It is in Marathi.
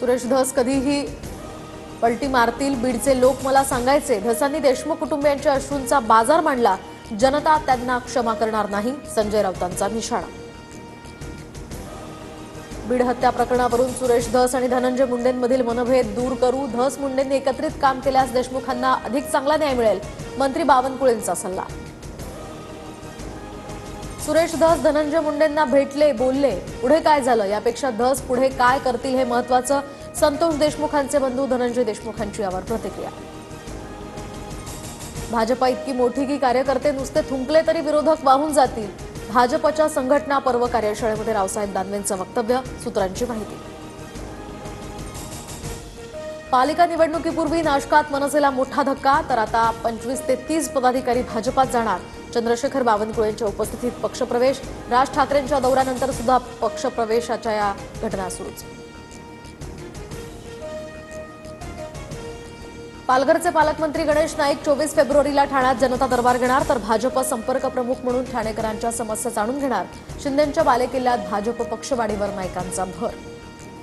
सुरेश धस कधीही पलटी मारतील बीडचे लोक मला सांगायचे। धसांनी देशमुख कुटुंबियांच्या अश्रूंचा बाजार मांडला। जनता त्यांना क्षमा करणार नाही, संजय राऊतांचा निशाणा। बीड हत्या प्रकरणावरून सुरेश धस आणि धनंजय मुंडेंमधील मनभेद दूर करू। धस मुंडेंनी एकत्रित काम केल्यास देशमुखांना अधिक चांगला न्याय मिळेल, मंत्री बावनकुळेंचा सल्ला। सुरेश धस धनंजय मुंडेंना भेटले, बोलले, पुढे काय झालं यापेक्षा धस पुढे काय करतील हे महत्त्वाचं। संतोष देशमुखांचे बंधू धनंजय देशमुखांची यावर प्रतिक्रिया। भाजपा इतकी मोठी की कार्यकर्ते नुसते थुंकले तरी विरोधक वाहून जातील। भाजपच्या संघटना पर्व कार्यशाळेमध्ये रावसाहेब दानवेंचं वक्तव्य, सूत्रांची माहिती। पालिका निवडणुकीपूर्वी नाशकात मनसेला मोठा धक्का, तर आता 25 ते 30 पदाधिकारी भाजपात जाणार। चंद्रशेखर बावनकुळेंच्या उपस्थितीत पक्षप्रवेश। राज ठाकरेंच्या दौऱ्यानंतर सुद्धा पक्षप्रवेशाच्या या घटना सुरूच। पालघरचे पालकमंत्री गणेश नाईक 24 फेब्रुवारीला ठाण्यात जनता दरबार घेणार, तर भाजप संपर्क प्रमुख म्हणून ठाणेकरांच्या समस्या जाणून घेणार। शिंदेंच्या बालेकिल्ल्यात भाजप पक्षवाढीवर नाईकांचा भर।